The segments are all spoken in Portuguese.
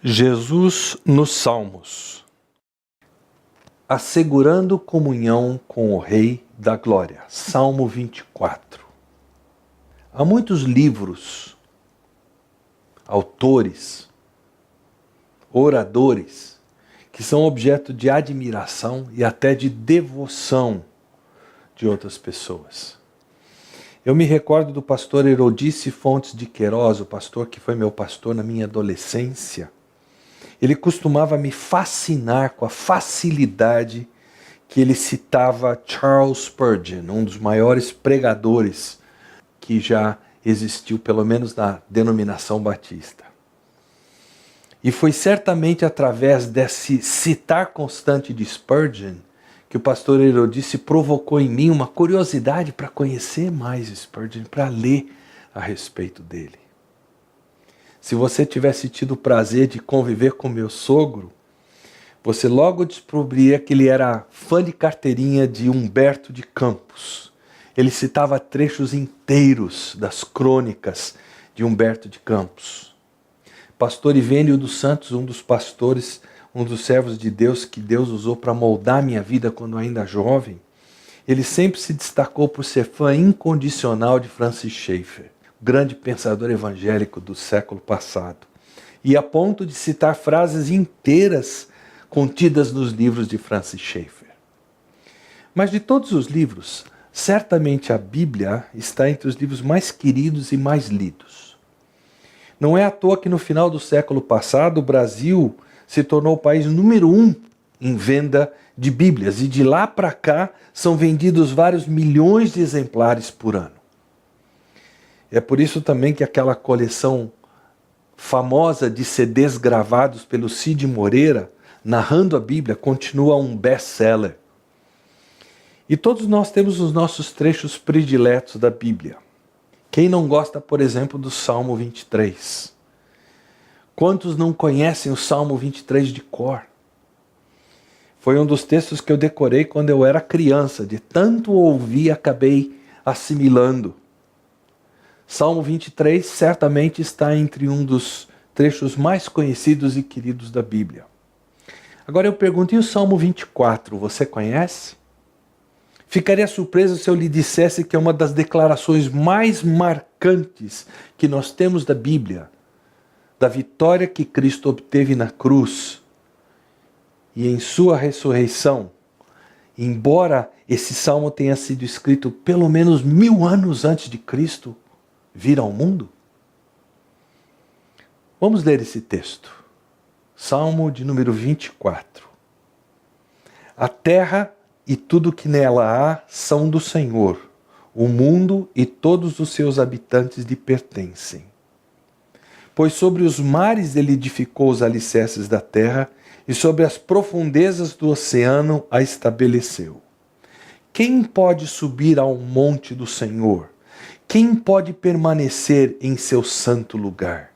Jesus nos Salmos, assegurando comunhão com o Rei da Glória. Salmo 24. Há muitos livros, autores, oradores, que são objeto de admiração e até de devoção de outras pessoas. Eu me recordo do pastor Herodice Fontes de Queiroz, o pastor que foi meu pastor na minha adolescência. Ele costumava me fascinar com a facilidade que ele citava Charles Spurgeon, um dos maiores pregadores que já existiu, pelo menos na denominação batista. E foi certamente através desse citar constante de Spurgeon que o pastor Herodice provocou em mim uma curiosidade para conhecer mais Spurgeon, para ler a respeito dele. Se você tivesse tido o prazer de conviver com meu sogro, você logo descobriria que ele era fã de carteirinha de Humberto de Campos. Ele citava trechos inteiros das crônicas de Humberto de Campos. Pastor Ivênio dos Santos, um dos pastores, um dos servos de Deus que Deus usou para moldar minha vida quando ainda jovem, ele sempre se destacou por ser fã incondicional de Francis Schaeffer, grande pensador evangélico do século passado, e a ponto de citar frases inteiras contidas nos livros de Francis Schaeffer. Mas de todos os livros, certamente a Bíblia está entre os livros mais queridos e mais lidos. Não é à toa que no final do século passado o Brasil se tornou o país número 1 em venda de Bíblias, e de lá para cá são vendidos vários milhões de exemplares por ano. É por isso também que aquela coleção famosa de CDs gravados pelo Cid Moreira, narrando a Bíblia, continua um best-seller. E todos nós temos os nossos trechos prediletos da Bíblia. Quem não gosta, por exemplo, do Salmo 23? Quantos não conhecem o Salmo 23 de cor? Foi um dos textos que eu decorei quando eu era criança, de tanto ouvir, acabei assimilando. Salmo 23 certamente está entre um dos trechos mais conhecidos e queridos da Bíblia. Agora eu pergunto, e o Salmo 24, você conhece? Ficaria surpreso se eu lhe dissesse que é uma das declarações mais marcantes que nós temos da Bíblia, da vitória que Cristo obteve na cruz e em sua ressurreição, embora esse salmo tenha sido escrito pelo menos 1000 anos antes de Cristo vir ao mundo? Vamos ler esse texto. Salmo de número 24. A terra e tudo que nela há são do Senhor. O mundo e todos os seus habitantes lhe pertencem. Pois sobre os mares ele edificou os alicerces da terra e sobre as profundezas do oceano a estabeleceu. Quem pode subir ao monte do Senhor? Quem pode permanecer em seu santo lugar?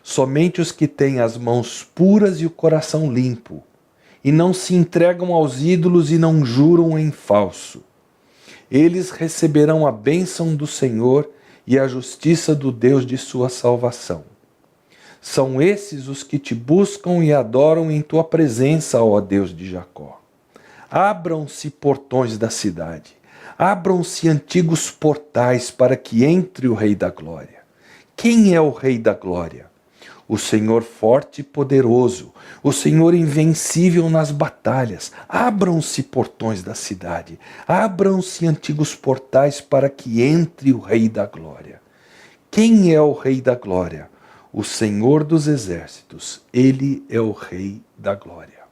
Somente os que têm as mãos puras e o coração limpo, e não se entregam aos ídolos e não juram em falso. Eles receberão a bênção do Senhor e a justiça do Deus de sua salvação. São esses os que te buscam e adoram em tua presença, ó Deus de Jacó. Abram-se portões da cidade. Abram-se antigos portais para que entre o Rei da Glória. Quem é o Rei da Glória? O Senhor forte e poderoso, o Senhor invencível nas batalhas. Abram-se portões da cidade, abram-se antigos portais para que entre o Rei da Glória. Quem é o Rei da Glória? O Senhor dos Exércitos, Ele é o Rei da Glória.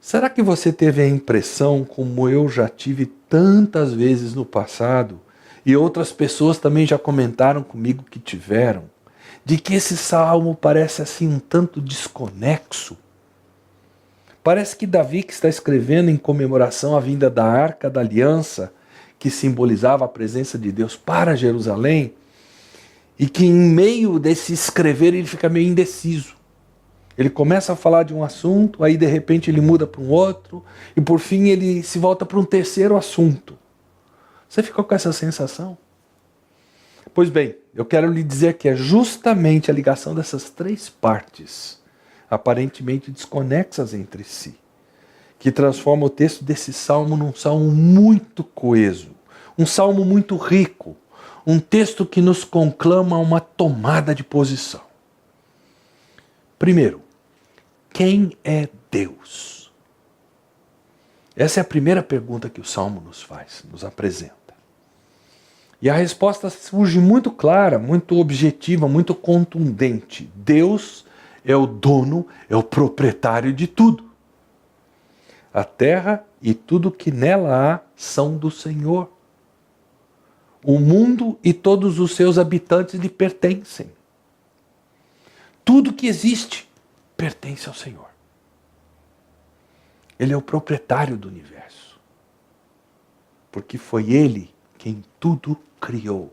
Será que você teve a impressão, como eu já tive tantas vezes no passado, e outras pessoas também já comentaram comigo que tiveram, de que esse salmo parece assim um tanto desconexo? Parece que Davi, que está escrevendo em comemoração à vinda da Arca da Aliança, que simbolizava a presença de Deus para Jerusalém, e que em meio desse escrever ele fica meio indeciso. Ele começa a falar de um assunto, aí de repente ele muda para um outro, e por fim ele se volta para um terceiro assunto. Você ficou com essa sensação? Pois bem, eu quero lhe dizer que é justamente a ligação dessas três partes, aparentemente desconexas entre si, que transforma o texto desse salmo num salmo muito coeso, um salmo muito rico, um texto que nos conclama a uma tomada de posição. Primeiro, quem é Deus? Essa é a primeira pergunta que o salmo nos faz, nos apresenta. E a resposta surge muito clara, muito objetiva, muito contundente. Deus é o dono, é o proprietário de tudo. A terra e tudo que nela há são do Senhor. O mundo e todos os seus habitantes lhe pertencem. Tudo que existe pertence ao Senhor. Ele é o proprietário do universo. Porque foi Ele quem tudo criou.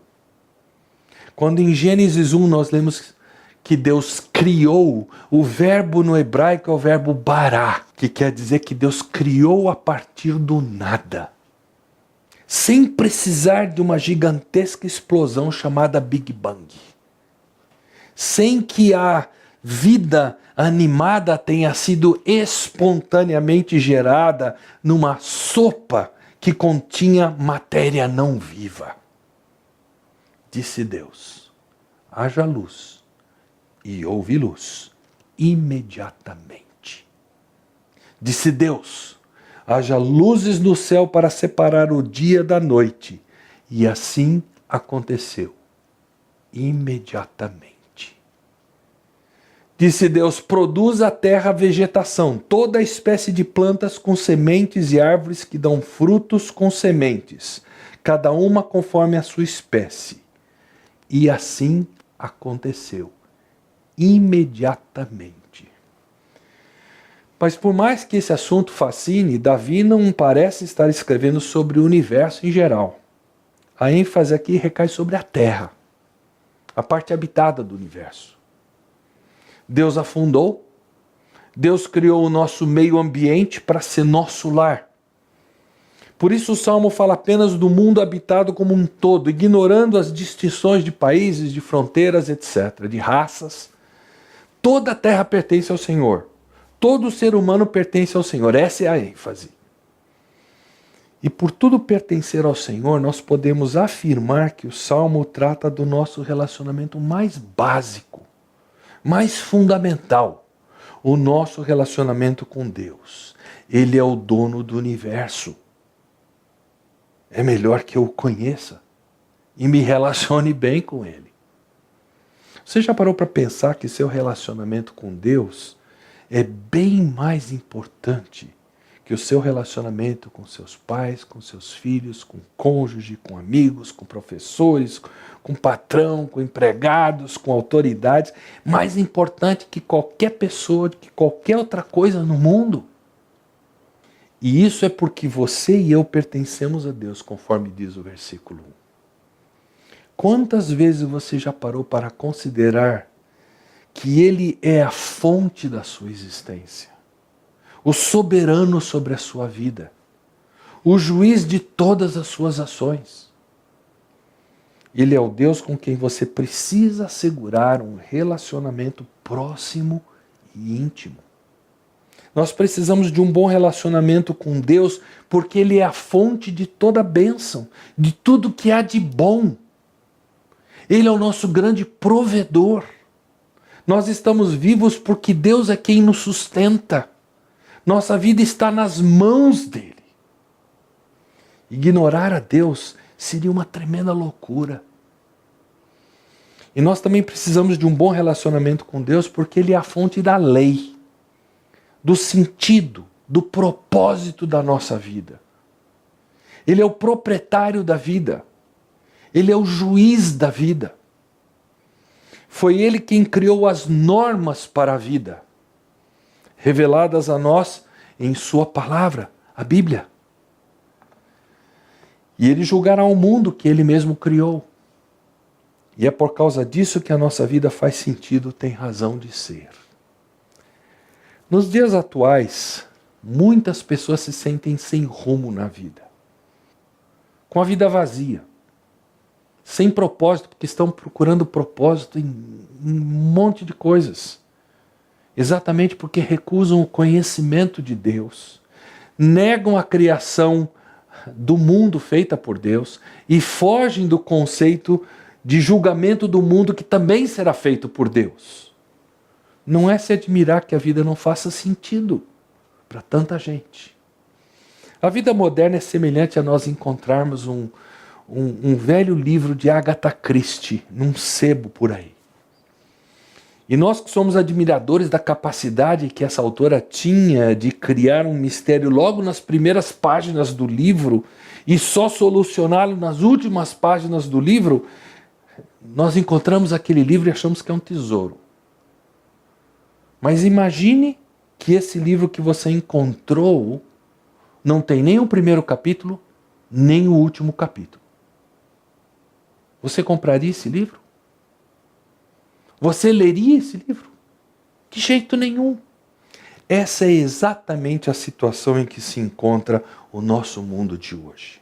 Quando em Gênesis 1 nós lemos que Deus criou, o verbo no hebraico é o verbo bará, que quer dizer que Deus criou a partir do nada, sem precisar de uma gigantesca explosão chamada Big Bang, sem que a vida animada tenha sido espontaneamente gerada numa sopa que continha matéria não viva. Disse Deus: haja luz. E houve luz, imediatamente. Disse Deus: haja luzes no céu para separar o dia da noite. E assim aconteceu, imediatamente. Disse Deus: produza a terra vegetação, toda espécie de plantas com sementes e árvores que dão frutos com sementes, cada uma conforme a sua espécie. E assim aconteceu. Imediatamente. Mas por mais que esse assunto fascine, Davi não parece estar escrevendo sobre o universo em geral. A ênfase aqui recai sobre a terra, a parte habitada do universo. Deus afundou, Deus criou o nosso meio ambiente para ser nosso lar. Por isso o Salmo fala apenas do mundo habitado como um todo, ignorando as distinções de países, de fronteiras, etc., de raças. Toda a terra pertence ao Senhor. Todo ser humano pertence ao Senhor. Essa é a ênfase. E por tudo pertencer ao Senhor, nós podemos afirmar que o Salmo trata do nosso relacionamento mais básico, mais fundamental, o nosso relacionamento com Deus. Ele é o dono do universo. É melhor que eu o conheça e me relacione bem com Ele. Você já parou para pensar que seu relacionamento com Deus é bem mais importante que o seu relacionamento com seus pais, com seus filhos, com cônjuge, com amigos, com professores, com patrão, com empregados, com autoridades? Mais importante que qualquer pessoa, que qualquer outra coisa no mundo. E isso é porque você e eu pertencemos a Deus, conforme diz o versículo 1. Quantas vezes você já parou para considerar que Ele é a fonte da sua existência, o soberano sobre a sua vida, o juiz de todas as suas ações? Ele é o Deus com quem você precisa assegurar um relacionamento próximo e íntimo. Nós precisamos de um bom relacionamento com Deus, porque Ele é a fonte de toda bênção, de tudo que há de bom. Ele é o nosso grande provedor. Nós estamos vivos porque Deus é quem nos sustenta. Nossa vida está nas mãos dEle. Ignorar a Deus seria uma tremenda loucura. E nós também precisamos de um bom relacionamento com Deus, porque Ele é a fonte da lei, do sentido, do propósito da nossa vida. Ele é o proprietário da vida. Ele é o juiz da vida. Foi Ele quem criou as normas para a vida, reveladas a nós em Sua palavra, a Bíblia. E Ele julgará o mundo que Ele mesmo criou. E é por causa disso que a nossa vida faz sentido, tem razão de ser. Nos dias atuais, muitas pessoas se sentem sem rumo na vida, com a vida vazia, sem propósito, porque estão procurando propósito em um monte de coisas. Exatamente porque recusam o conhecimento de Deus, negam a criação do mundo feita por Deus e fogem do conceito de julgamento do mundo que também será feito por Deus. Não é se admirar que a vida não faça sentido para tanta gente. A vida moderna é semelhante a nós encontrarmos um velho livro de Agatha Christie num sebo por aí. E nós que somos admiradores da capacidade que essa autora tinha de criar um mistério logo nas primeiras páginas do livro e só solucioná-lo nas últimas páginas do livro, nós encontramos aquele livro e achamos que é um tesouro. Mas imagine que esse livro que você encontrou não tem nem o primeiro capítulo, nem o último capítulo. Você compraria esse livro? Você leria esse livro? De jeito nenhum. Essa é exatamente a situação em que se encontra o nosso mundo de hoje.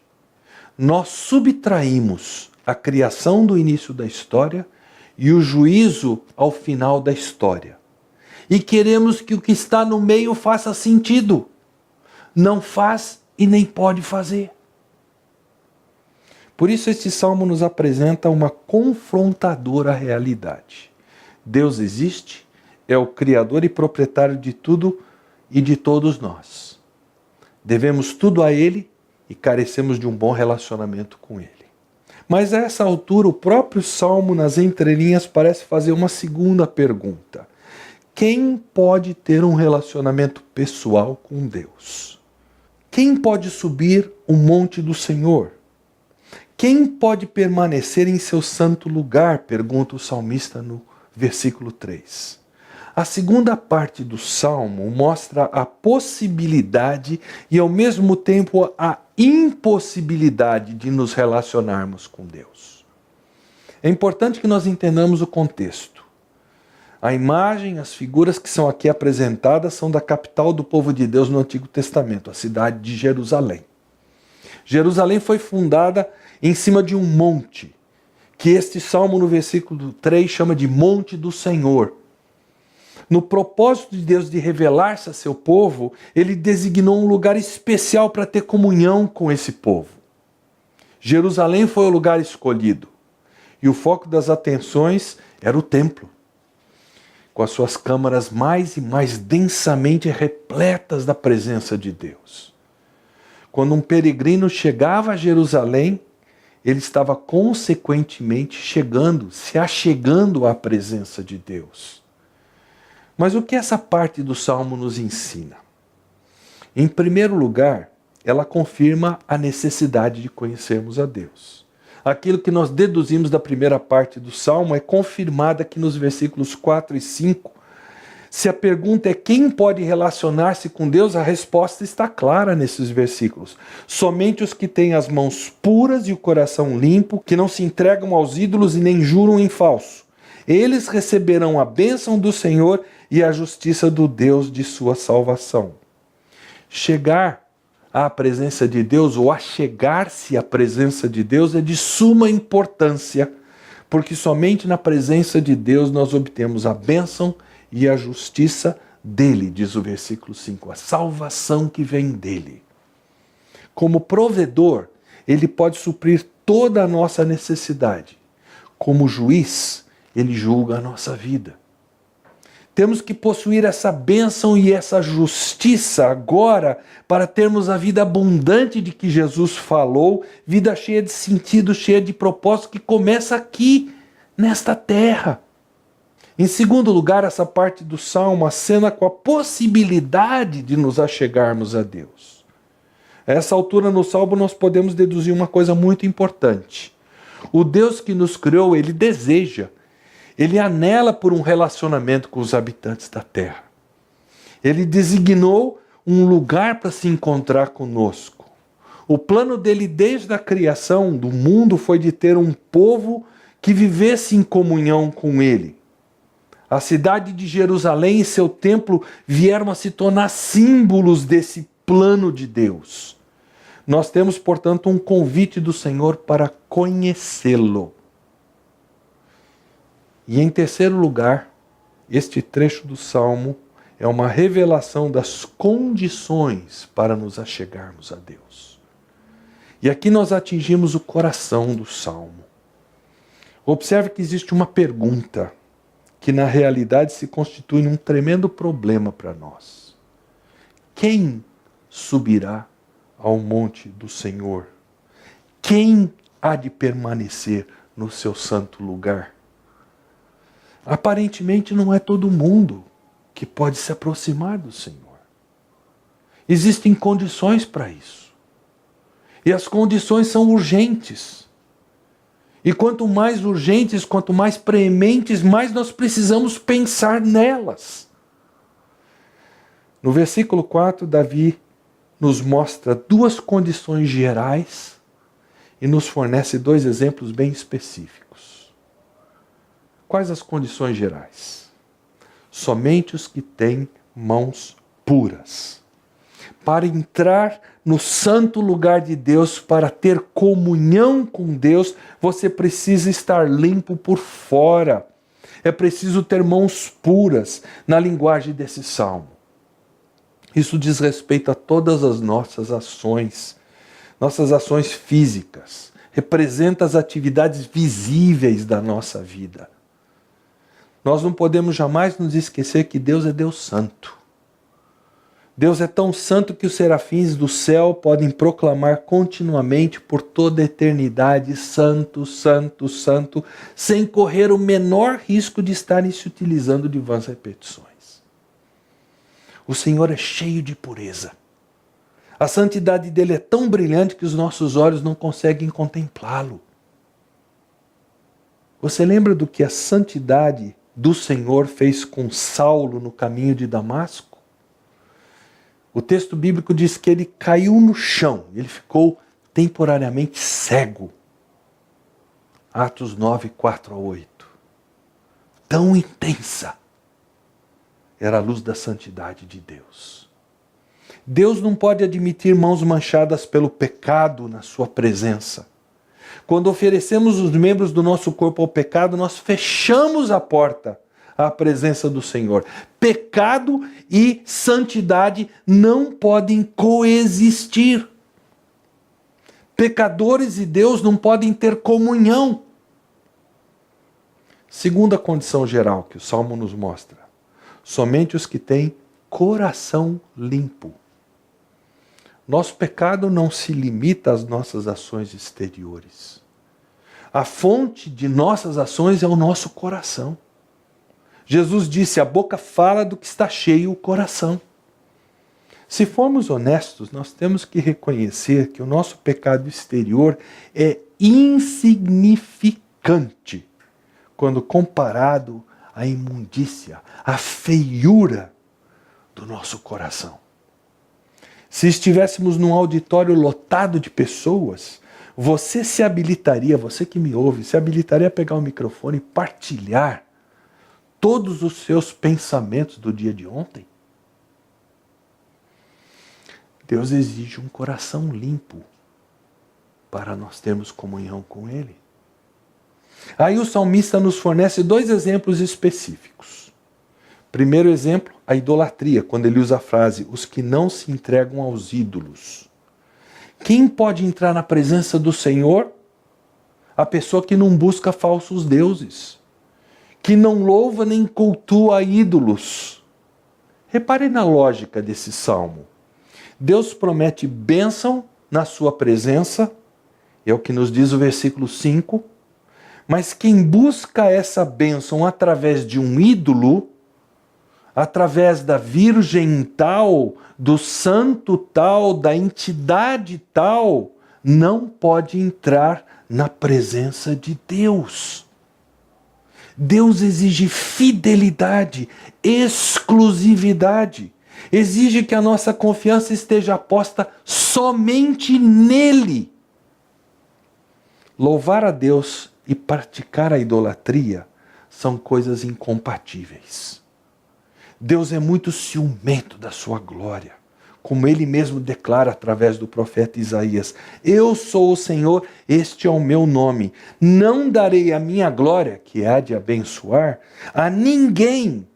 Nós subtraímos a criação do início da história e o juízo ao final da história. E queremos que o que está no meio faça sentido. Não faz e nem pode fazer. Por isso este salmo nos apresenta uma confrontadora realidade. Deus existe, é o Criador e proprietário de tudo e de todos nós. Devemos tudo a Ele e carecemos de um bom relacionamento com Ele. Mas a essa altura, o próprio Salmo, nas entrelinhas, parece fazer uma segunda pergunta. Quem pode ter um relacionamento pessoal com Deus? Quem pode subir o monte do Senhor? Quem pode permanecer em seu santo lugar? Pergunta o salmista no versículo 3. A segunda parte do Salmo mostra a possibilidade e ao mesmo tempo a impossibilidade de nos relacionarmos com Deus. É importante que nós entendamos o contexto. A imagem, as figuras que são aqui apresentadas são da capital do povo de Deus no Antigo Testamento, a cidade de Jerusalém. Jerusalém foi fundada em cima de um monte, que este salmo no versículo 3 chama de Monte do Senhor. No propósito de Deus de revelar-se a seu povo, ele designou um lugar especial para ter comunhão com esse povo. Jerusalém foi o lugar escolhido. E o foco das atenções era o templo, com as suas câmaras mais e mais densamente repletas da presença de Deus. Quando um peregrino chegava a Jerusalém, ele estava consequentemente se achegando à presença de Deus. Mas o que essa parte do Salmo nos ensina? Em primeiro lugar, ela confirma a necessidade de conhecermos a Deus. Aquilo que nós deduzimos da primeira parte do Salmo é confirmado aqui nos versículos 4 e 5. Se a pergunta é quem pode relacionar-se com Deus, a resposta está clara nesses versículos. Somente os que têm as mãos puras e o coração limpo, que não se entregam aos ídolos e nem juram em falso. Eles receberão a bênção do Senhor e a justiça do Deus de sua salvação. Chegar à presença de Deus, ou achegar-se à presença de Deus, é de suma importância, porque somente na presença de Deus nós obtemos a bênção e a justiça dele, diz o versículo 5, a salvação que vem dele. Como provedor, ele pode suprir toda a nossa necessidade. Como juiz, ele julga a nossa vida. Temos que possuir essa bênção e essa justiça agora para termos a vida abundante de que Jesus falou, vida cheia de sentido, cheia de propósito, que começa aqui, nesta terra. Em segundo lugar, essa parte do Salmo acena com a possibilidade de nos achegarmos a Deus. A essa altura no Salmo nós podemos deduzir uma coisa muito importante. O Deus que nos criou, ele deseja, ele anela por um relacionamento com os habitantes da terra. Ele designou um lugar para se encontrar conosco. O plano dele desde a criação do mundo foi de ter um povo que vivesse em comunhão com ele. A cidade de Jerusalém e seu templo vieram a se tornar símbolos desse plano de Deus. Nós temos, portanto, um convite do Senhor para conhecê-lo. E em terceiro lugar, este trecho do Salmo é uma revelação das condições para nos achegarmos a Deus. E aqui nós atingimos o coração do Salmo. Observe que existe uma pergunta que na realidade se constitui um tremendo problema para nós. Quem subirá ao monte do Senhor? Quem há de permanecer no seu santo lugar? Aparentemente não é todo mundo que pode se aproximar do Senhor. Existem condições para isso. E as condições são urgentes. E quanto mais urgentes, quanto mais prementes, mais nós precisamos pensar nelas. No versículo 4, Davi nos mostra duas condições gerais e nos fornece dois exemplos bem específicos. Quais as condições gerais? Somente os que têm mãos puras. Para entrar no santo lugar de Deus, para ter comunhão com Deus, você precisa estar limpo por fora. É preciso ter mãos puras, na linguagem desse salmo. Isso diz respeito a todas as nossas ações físicas. Representa as atividades visíveis da nossa vida. Nós não podemos jamais nos esquecer que Deus é Deus santo. Deus é tão santo que os serafins do céu podem proclamar continuamente por toda a eternidade: santo, santo, santo, sem correr o menor risco de estarem se utilizando de vãs repetições. O Senhor é cheio de pureza. A santidade dele é tão brilhante que os nossos olhos não conseguem contemplá-lo. Você lembra do que a santidade do Senhor fez com Saulo no caminho de Damasco? O texto bíblico diz que ele caiu no chão, ele ficou temporariamente cego. Atos 9, 4-8. Tão intensa era a luz da santidade de Deus. Deus não pode admitir mãos manchadas pelo pecado na sua presença. Quando oferecemos os membros do nosso corpo ao pecado, nós fechamos a porta à presença do Senhor. Pecado e santidade não podem coexistir. Pecadores e Deus não podem ter comunhão. Segunda condição geral que o Salmo nos mostra: somente os que têm coração limpo. Nosso pecado não se limita às nossas ações exteriores. A fonte de nossas ações é o nosso coração. Jesus disse: a boca fala do que está cheio o coração. Se formos honestos, nós temos que reconhecer que o nosso pecado exterior é insignificante quando comparado à imundícia, à feiura do nosso coração. Se estivéssemos num auditório lotado de pessoas, você se habilitaria, você que me ouve, se habilitaria a pegar o microfone e partilhar todos os seus pensamentos do dia de ontem? Deus exige um coração limpo para nós termos comunhão com Ele. Aí o salmista nos fornece dois exemplos específicos. Primeiro exemplo, a idolatria, quando ele usa a frase: os que não se entregam aos ídolos. Quem pode entrar na presença do Senhor? A pessoa que não busca falsos deuses, que não louva nem cultua ídolos. Repare na lógica desse salmo. Deus promete bênção na sua presença, é o que nos diz o versículo 5, mas quem busca essa bênção através de um ídolo, através da virgem tal, do santo tal, da entidade tal, não pode entrar na presença de Deus. Deus exige fidelidade, exclusividade. Exige que a nossa confiança esteja posta somente nele. Louvar a Deus e praticar a idolatria são coisas incompatíveis. Deus é muito ciumento da sua glória. como ele mesmo declara através do profeta Isaías: eu sou o Senhor, este é o meu nome. Não darei a minha glória, que há de abençoar, a ninguém.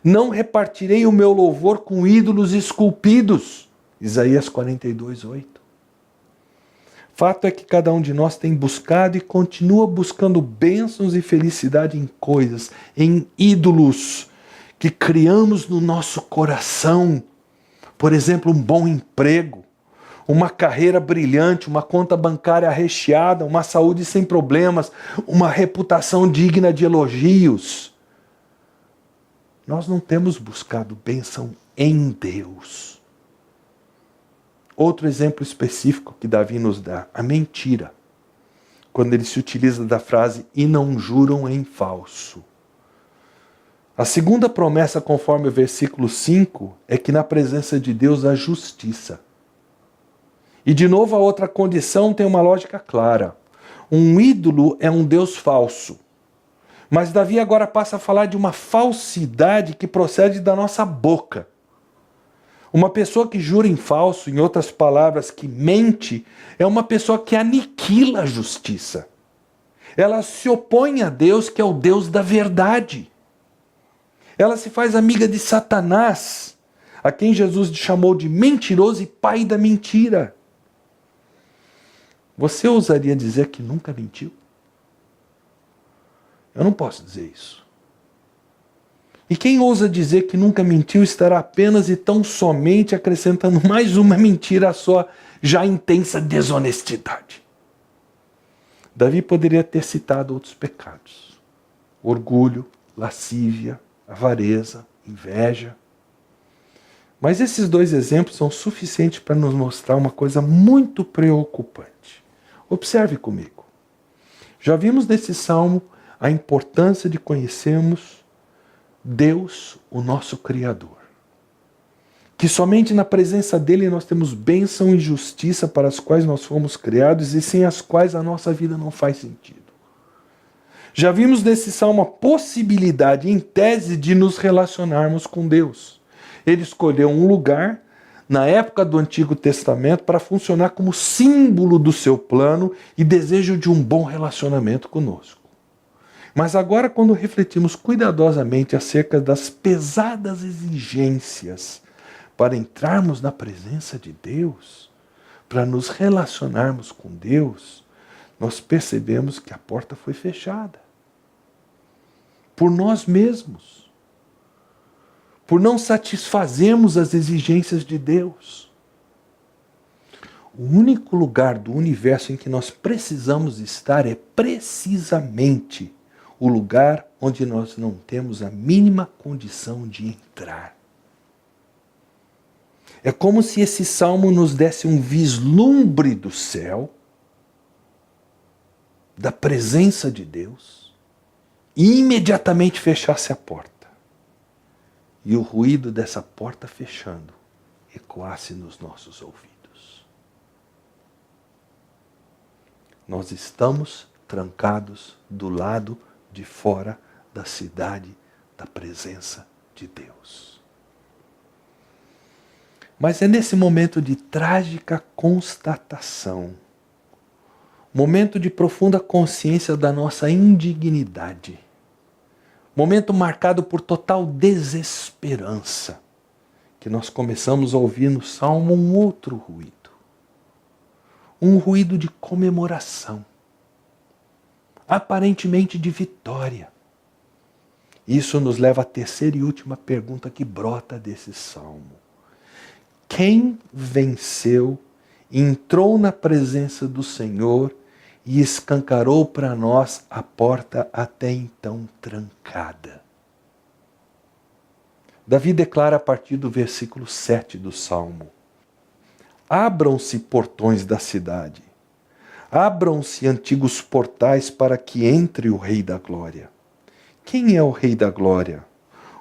Não repartirei o meu louvor com ídolos esculpidos. Isaías 42:8. Fato é que cada um de nós tem buscado e continua buscando bênçãos e felicidade em coisas, em ídolos que criamos no nosso coração. Por exemplo, um bom emprego, uma carreira brilhante, uma conta bancária recheada, uma saúde sem problemas, uma reputação digna de elogios. Nós não temos buscado bênção em Deus. Outro exemplo específico que Davi nos dá, a mentira. Quando ele se utiliza da frase, e não juram em falso. A segunda promessa, conforme o versículo 5, é que na presença de Deus há justiça. E de novo a outra condição tem uma lógica clara. Um ídolo é um Deus falso. Mas Davi agora passa a falar de uma falsidade que procede da nossa boca. Uma pessoa que jura em falso, em outras palavras, que mente, é uma pessoa que aniquila a justiça. Ela se opõe a Deus, que é o Deus da verdade. Ela se faz amiga de Satanás, a quem Jesus chamou de mentiroso e pai da mentira. Você ousaria dizer que nunca mentiu? Eu não posso dizer isso. E quem ousa dizer que nunca mentiu estará apenas e tão somente acrescentando mais uma mentira à sua já intensa desonestidade. Davi poderia ter citado outros pecados: orgulho, lascívia, avareza, inveja. Mas esses dois exemplos são suficientes para nos mostrar uma coisa muito preocupante. Observe comigo. Já vimos nesse salmo a importância de conhecermos Deus, o nosso Criador. Que somente na presença dele nós temos bênção e justiça para as quais nós fomos criados e sem as quais a nossa vida não faz sentido. Já vimos nesse salmo a possibilidade, em tese, de nos relacionarmos com Deus. Ele escolheu um lugar, na época do Antigo Testamento, para funcionar como símbolo do seu plano e desejo de um bom relacionamento conosco. Mas agora, quando refletimos cuidadosamente acerca das pesadas exigências para entrarmos na presença de Deus, para nos relacionarmos com Deus, nós percebemos que a porta foi fechada. Por nós mesmos. Por não satisfazermos as exigências de Deus. O único lugar do universo em que nós precisamos estar é precisamente o lugar onde nós não temos a mínima condição de entrar. É como se esse salmo nos desse um vislumbre do céu, da presença de Deus, e imediatamente fechasse a porta. E o ruído dessa porta fechando ecoasse nos nossos ouvidos. Nós estamos trancados do lado de fora da cidade da presença de Deus. Mas é nesse momento de trágica constatação, momento de profunda consciência da nossa indignidade, momento marcado por total desesperança, que nós começamos a ouvir no Salmo um outro ruído. Um ruído de comemoração, aparentemente de vitória. Isso nos leva à terceira e última pergunta que brota desse salmo. Quem venceu, entrou na presença do Senhor e escancarou para nós a porta até então trancada? Davi declara a partir do versículo 7 do salmo: abram-se portões da cidade, abram-se antigos portais para que entre o Rei da Glória. Quem é o Rei da Glória?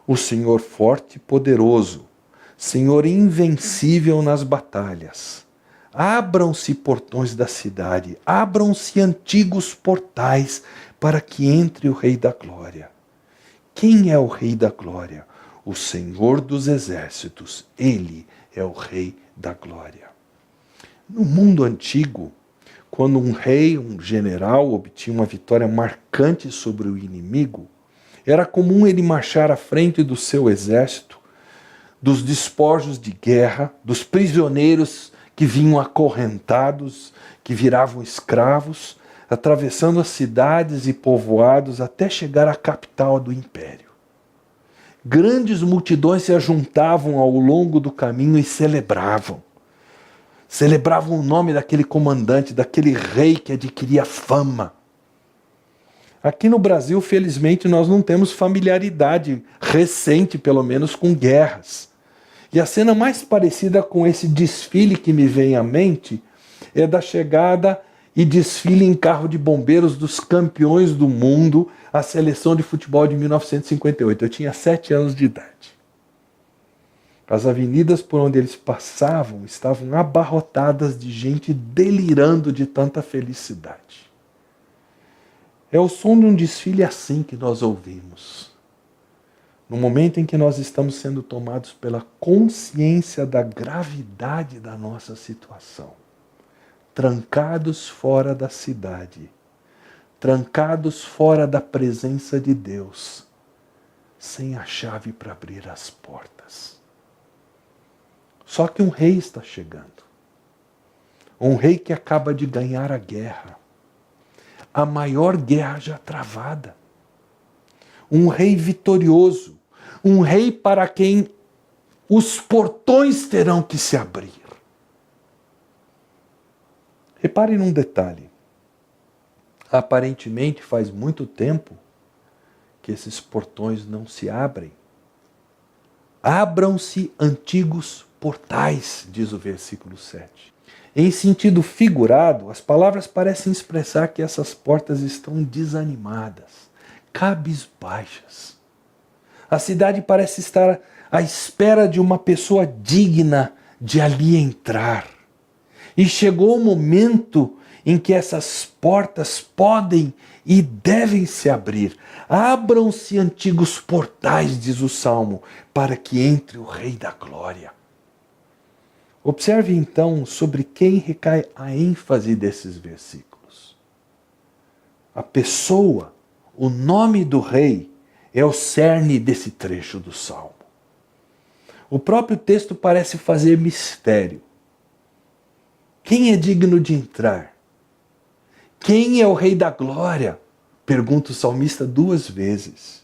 O Senhor forte e poderoso, Senhor invencível nas batalhas. Abram-se portões da cidade, abram-se antigos portais para que entre o Rei da Glória. Quem é o Rei da Glória? O Senhor dos exércitos. Ele é o Rei da Glória. No mundo antigo, quando um rei, um general, obtinha uma vitória marcante sobre o inimigo, era comum ele marchar à frente do seu exército, dos despojos de guerra, dos prisioneiros que vinham acorrentados, que viravam escravos, atravessando as cidades e povoados até chegar à capital do império. Grandes multidões se ajuntavam ao longo do caminho e celebravam. Celebravam o nome daquele comandante, daquele rei que adquiria fama. Aqui no Brasil, felizmente, nós não temos familiaridade recente, pelo menos, com guerras. E a cena mais parecida com esse desfile que me vem à mente é da chegada e desfile em carro de bombeiros dos campeões do mundo, a seleção de futebol de 1958. Eu tinha 7 anos de idade. As avenidas por onde eles passavam estavam abarrotadas de gente delirando de tanta felicidade. É o som de um desfile assim que nós ouvimos. No momento em que nós estamos sendo tomados pela consciência da gravidade da nossa situação. Trancados fora da cidade. Trancados fora da presença de Deus. Sem a chave para abrir as portas. Só que um rei está chegando. Um rei que acaba de ganhar a guerra. A maior guerra já travada. Um rei vitorioso. Um rei para quem os portões terão que se abrir. Repare num detalhe. Aparentemente faz muito tempo que esses portões não se abrem. Abram-se antigos portais, diz o versículo 7. Em sentido figurado, as palavras parecem expressar que essas portas estão desanimadas, cabisbaixas. A cidade parece estar à espera de uma pessoa digna de ali entrar. E chegou o momento em que essas portas podem e devem se abrir. Abram-se antigos portais, diz o Salmo, para que entre o Rei da Glória. Observe então sobre quem recai a ênfase desses versículos. A pessoa, o nome do rei, é o cerne desse trecho do Salmo. O próprio texto parece fazer mistério. Quem é digno de entrar? Quem é o Rei da Glória? Pergunta o salmista 2 vezes.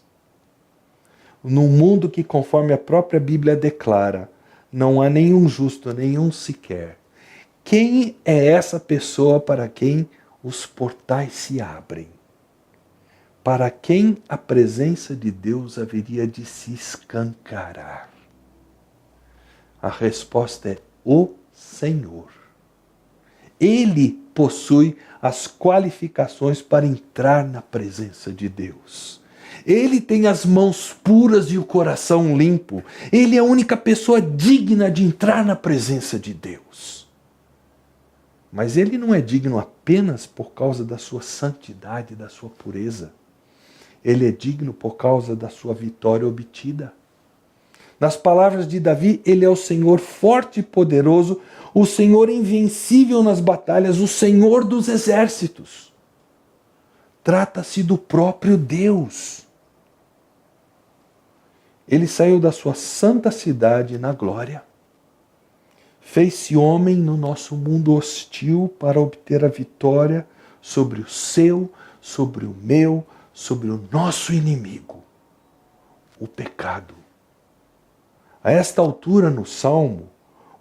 Num mundo que, conforme a própria Bíblia declara, não há nenhum justo, nenhum sequer. Quem é essa pessoa para quem os portais se abrem? Para quem a presença de Deus haveria de se escancarar? A resposta é o Senhor. Ele possui as qualificações para entrar na presença de Deus. Ele tem as mãos puras e o coração limpo. Ele é a única pessoa digna de entrar na presença de Deus. Mas ele não é digno apenas por causa da sua santidade, da sua pureza. Ele é digno por causa da sua vitória obtida. Nas palavras de Davi, ele é o Senhor forte e poderoso, o Senhor invencível nas batalhas, o Senhor dos exércitos. Trata-se do próprio Deus. Ele saiu da sua santa cidade na glória. Fez-se homem no nosso mundo hostil para obter a vitória sobre o seu, sobre o meu, sobre o nosso inimigo, o pecado. A esta altura no Salmo,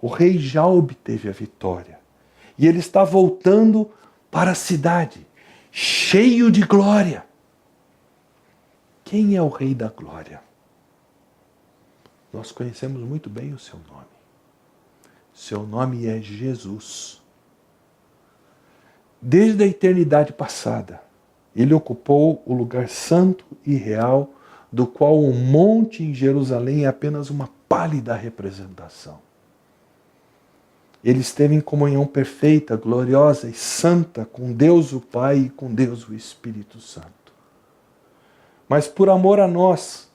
o rei já obteve a vitória. E ele está voltando para a cidade, cheio de glória. Quem é o Rei da Glória? Nós conhecemos muito bem o seu nome. Seu nome é Jesus. Desde a eternidade passada, ele ocupou o lugar santo e real, do qual o monte em Jerusalém é apenas uma pálida representação. Ele esteve em comunhão perfeita, gloriosa e santa com Deus o Pai e com Deus o Espírito Santo. Mas por amor a nós,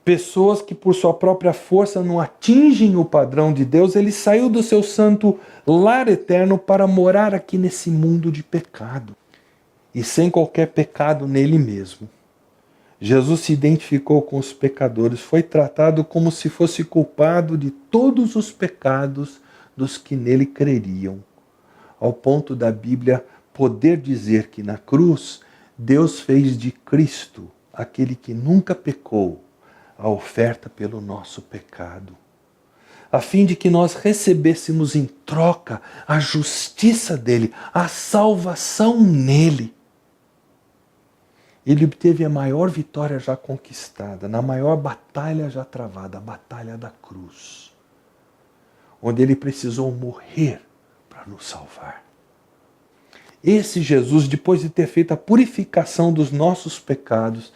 Pessoas que por sua própria força não atingem o padrão de Deus, ele saiu do seu santo lar eterno para morar aqui nesse mundo de pecado. E sem qualquer pecado nele mesmo. Jesus se identificou com os pecadores, foi tratado como se fosse culpado de todos os pecados dos que nele creriam. Ao ponto da Bíblia poder dizer que na cruz, Deus fez de Cristo, aquele que nunca pecou, a oferta pelo nosso pecado, a fim de que nós recebêssemos em troca a justiça dele, a salvação nele. Ele obteve a maior vitória já conquistada, na maior batalha já travada, a batalha da cruz, onde ele precisou morrer para nos salvar. Esse Jesus, depois de ter feito a purificação dos nossos pecados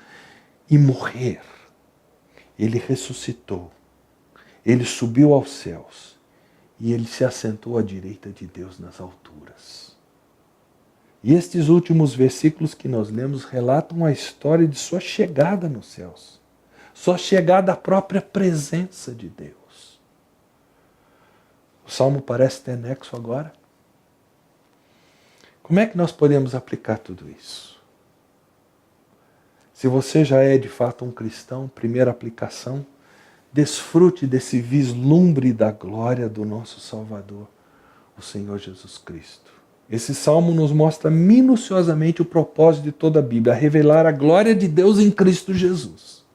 e morrer, ele ressuscitou, ele subiu aos céus e ele se assentou à direita de Deus nas alturas. E estes últimos versículos que nós lemos relatam a história de sua chegada nos céus, sua chegada à própria presença de Deus. O Salmo parece ter nexo agora. Como é que nós podemos aplicar tudo isso? Se você já é de fato um cristão, primeira aplicação, desfrute desse vislumbre da glória do nosso Salvador, o Senhor Jesus Cristo. Esse salmo nos mostra minuciosamente o propósito de toda a Bíblia, revelar a glória de Deus em Cristo Jesus.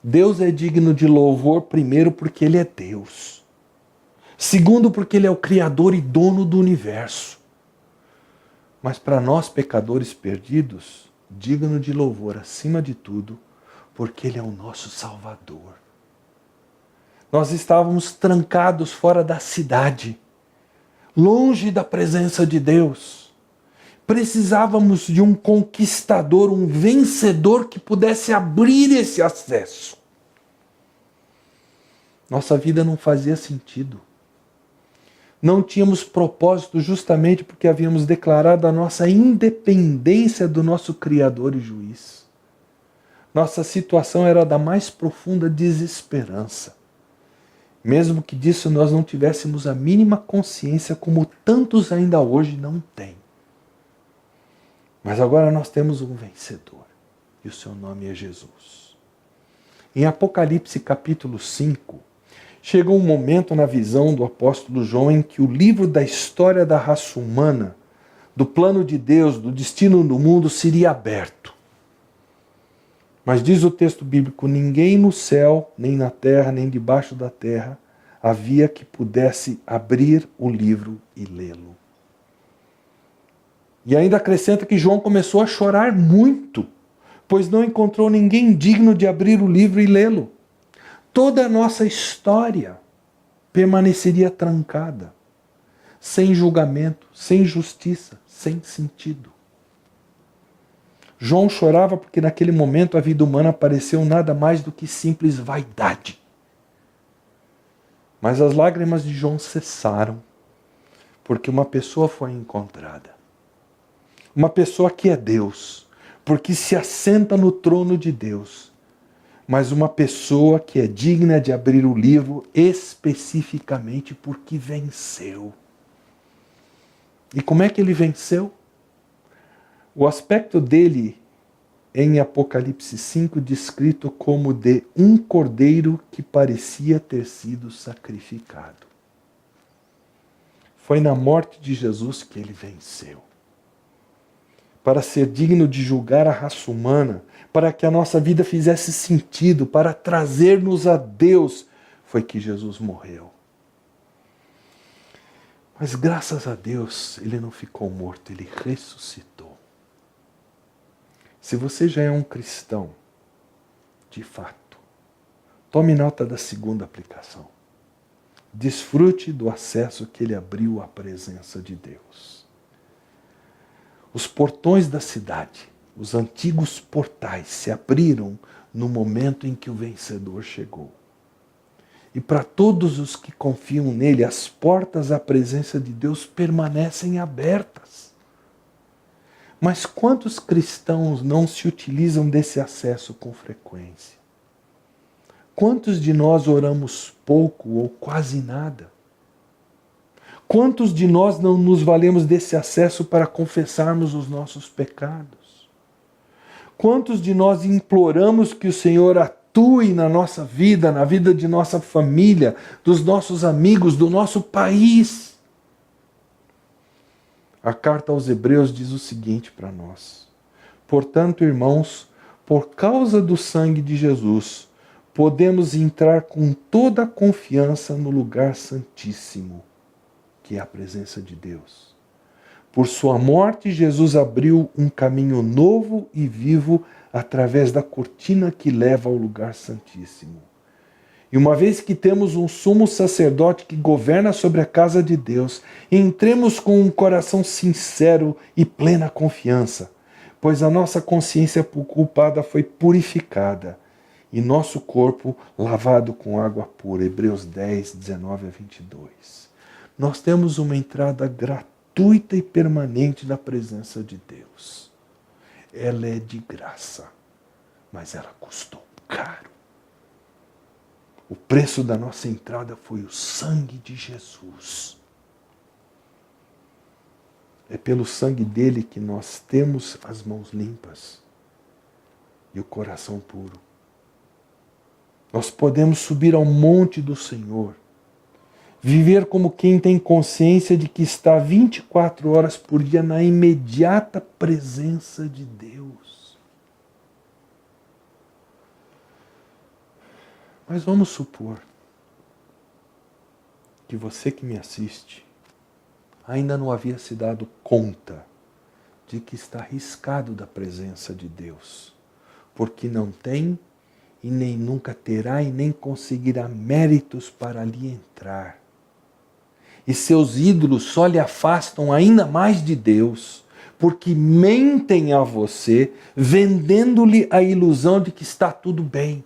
Deus é digno de louvor, primeiro, porque Ele é Deus. Segundo, porque Ele é o Criador e dono do universo. Mas para nós, pecadores perdidos, digno de louvor acima de tudo, porque Ele é o nosso Salvador. Nós estávamos trancados fora da cidade, longe da presença de Deus. Precisávamos de um conquistador, um vencedor que pudesse abrir esse acesso. Nossa vida não fazia sentido. Não tínhamos propósito justamente porque havíamos declarado a nossa independência do nosso Criador e Juiz. Nossa situação era da mais profunda desesperança. Mesmo que disso nós não tivéssemos a mínima consciência, como tantos ainda hoje não têm. Mas agora nós temos um vencedor, e o seu nome é Jesus. Em Apocalipse capítulo 5, chega um momento na visão do apóstolo João em que o livro da história da raça humana, do plano de Deus, do destino do mundo, seria aberto. Mas diz o texto bíblico, ninguém no céu, nem na terra, nem debaixo da terra, havia que pudesse abrir o livro e lê-lo. E ainda acrescenta que João começou a chorar muito, pois não encontrou ninguém digno de abrir o livro e lê-lo. Toda a nossa história permaneceria trancada, sem julgamento, sem justiça, sem sentido. João chorava porque naquele momento a vida humana pareceu nada mais do que simples vaidade. Mas as lágrimas de João cessaram, porque uma pessoa foi encontrada. Uma pessoa que é Deus, porque se assenta no trono de Deus. Mas uma pessoa que é digna de abrir o livro especificamente porque venceu. E como é que ele venceu? O aspecto dele em Apocalipse 5 descrito como de um cordeiro que parecia ter sido sacrificado. Foi na morte de Jesus que ele venceu. Para ser digno de julgar a raça humana, para que a nossa vida fizesse sentido, para trazer-nos a Deus, foi que Jesus morreu. Mas graças a Deus, ele não ficou morto, ele ressuscitou. Se você já é um cristão, de fato, tome nota da segunda aplicação. Desfrute do acesso que ele abriu à presença de Deus. Os portões da cidade, os antigos portais, se abriram no momento em que o vencedor chegou. E para todos os que confiam nele, as portas à presença de Deus permanecem abertas. Mas quantos cristãos não se utilizam desse acesso com frequência? Quantos de nós oramos pouco ou quase nada? Quantos de nós não nos valemos desse acesso para confessarmos os nossos pecados? Quantos de nós imploramos que o Senhor atue na nossa vida, na vida de nossa família, dos nossos amigos, do nosso país? A carta aos Hebreus diz o seguinte para nós: portanto, irmãos, por causa do sangue de Jesus, podemos entrar com toda a confiança no lugar santíssimo, que é a presença de Deus. Por sua morte, Jesus abriu um caminho novo e vivo através da cortina que leva ao lugar santíssimo. E uma vez que temos um sumo sacerdote que governa sobre a casa de Deus, entremos com um coração sincero e plena confiança, pois a nossa consciência culpada foi purificada e nosso corpo lavado com água pura. Hebreus 10, 19 a 22. Nós temos uma entrada gratuita e permanente na presença de Deus. Ela é de graça, mas ela custou caro. O preço da nossa entrada foi o sangue de Jesus. É pelo sangue dele que nós temos as mãos limpas e o coração puro. Nós podemos subir ao monte do Senhor, viver como quem tem consciência de que está 24 horas por dia na imediata presença de Deus. Mas vamos supor que você que me assiste ainda não havia se dado conta de que está arriscado da presença de Deus, porque não tem e nem nunca terá e nem conseguirá méritos para ali entrar. E seus ídolos só lhe afastam ainda mais de Deus, porque mentem a você, vendendo-lhe a ilusão de que está tudo bem.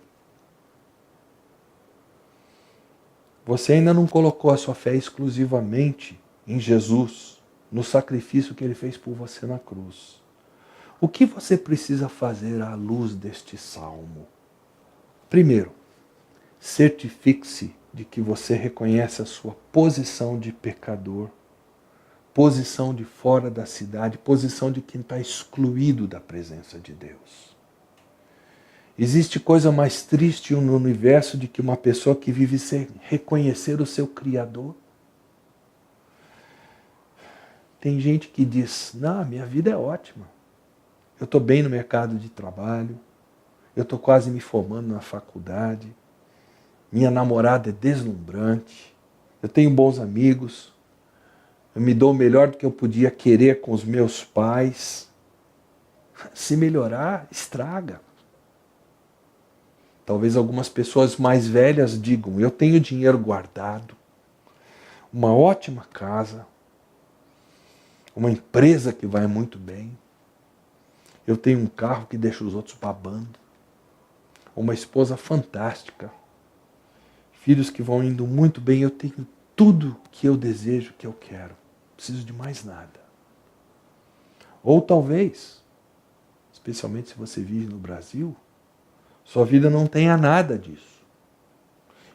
Você ainda não colocou a sua fé exclusivamente em Jesus, no sacrifício que ele fez por você na cruz. O que você precisa fazer à luz deste salmo? Primeiro, certifique-se de que você reconhece a sua posição de pecador, posição de fora da cidade, posição de quem está excluído da presença de Deus. Existe coisa mais triste no universo do que uma pessoa que vive sem reconhecer o seu Criador? Tem gente que diz, não, minha vida é ótima. Eu estou bem no mercado de trabalho, eu estou quase me formando na faculdade, minha namorada é deslumbrante, eu tenho bons amigos, eu me dou o melhor do que eu podia querer com os meus pais. Se melhorar, estraga. Talvez algumas pessoas mais velhas digam, eu tenho dinheiro guardado, uma ótima casa, uma empresa que vai muito bem, eu tenho um carro que deixa os outros babando, uma esposa fantástica, filhos que vão indo muito bem, eu tenho tudo que eu desejo, que eu quero, não preciso de mais nada. Ou talvez, especialmente se você vive no Brasil, sua vida não tenha nada disso.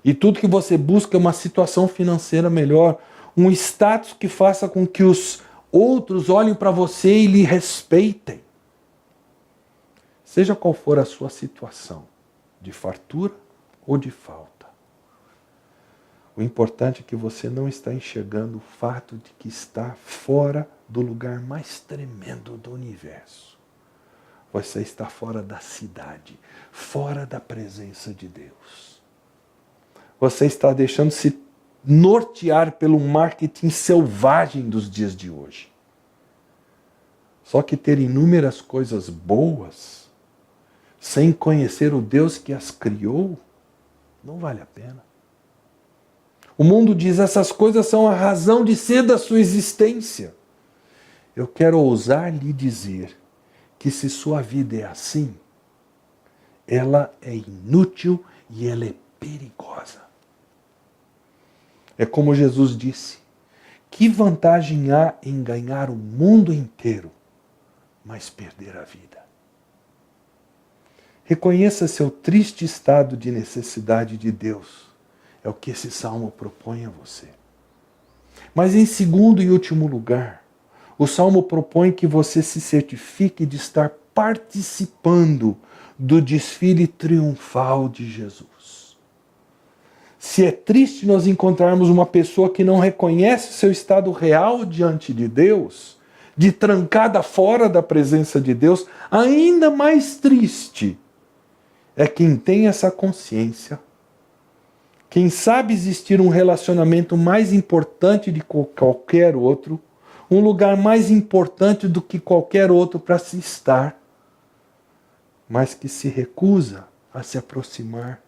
E tudo que você busca é uma situação financeira melhor, um status que faça com que os outros olhem para você e lhe respeitem. Seja qual for a sua situação, de fartura ou de falta. O importante é que você não está enxergando o fato de que está fora do lugar mais tremendo do universo. Você está fora da cidade, fora da presença de Deus. Você está deixando-se nortear pelo marketing selvagem dos dias de hoje. Só que ter inúmeras coisas boas, sem conhecer o Deus que as criou, não vale a pena. O mundo diz, essas coisas são a razão de ser da sua existência. Eu quero ousar lhe dizer que se sua vida é assim, ela é inútil e ela é perigosa. É como Jesus disse, que vantagem há em ganhar o mundo inteiro, mas perder a vida? Reconheça seu triste estado de necessidade de Deus. É o que esse salmo propõe a você. Mas em segundo e último lugar, o salmo propõe que você se certifique de estar participando do desfile triunfal de Jesus. Se é triste nós encontrarmos uma pessoa que não reconhece seu estado real diante de Deus, de trancada fora da presença de Deus, ainda mais triste é quem tem essa consciência, quem sabe existir um relacionamento mais importante de qualquer outro, um lugar mais importante do que qualquer outro para se estar, mas que se recusa a se aproximar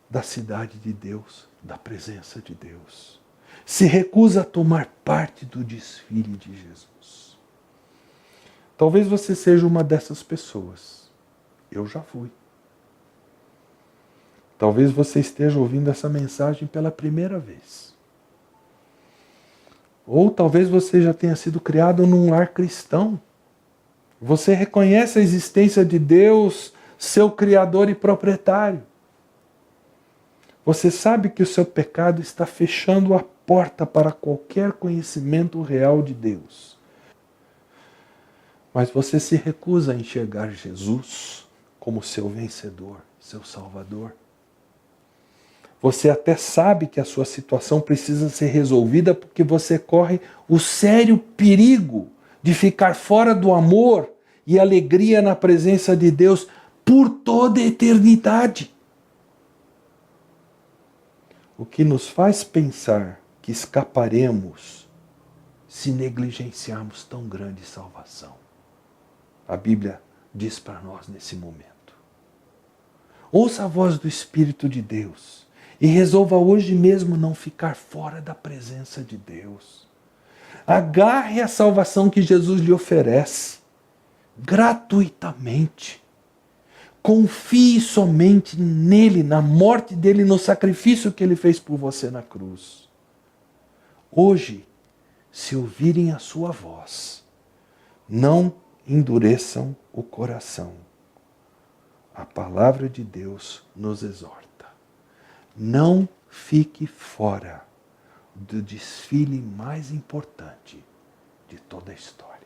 da cidade de Deus, da presença de Deus. Se recusa a tomar parte do desfile de Jesus. Talvez você seja uma dessas pessoas. Eu já fui. Talvez você esteja ouvindo essa mensagem pela primeira vez. Ou talvez você já tenha sido criado num lar cristão. Você reconhece a existência de Deus, seu Criador e proprietário. Você sabe que o seu pecado está fechando a porta para qualquer conhecimento real de Deus. Mas você se recusa a enxergar Jesus como seu vencedor, seu Salvador. Você até sabe que a sua situação precisa ser resolvida porque você corre o sério perigo de ficar fora do amor e alegria na presença de Deus por toda a eternidade. O que nos faz pensar que escaparemos se negligenciarmos tão grande salvação. A Bíblia diz para nós nesse momento. Ouça a voz do Espírito de Deus e resolva hoje mesmo não ficar fora da presença de Deus. Agarre a salvação que Jesus lhe oferece, gratuitamente. Confie somente nele, na morte dele, no sacrifício que ele fez por você na cruz. Hoje, se ouvirem a sua voz, não endureçam o coração. A palavra de Deus nos exorta. Não fique fora do desfile mais importante de toda a história.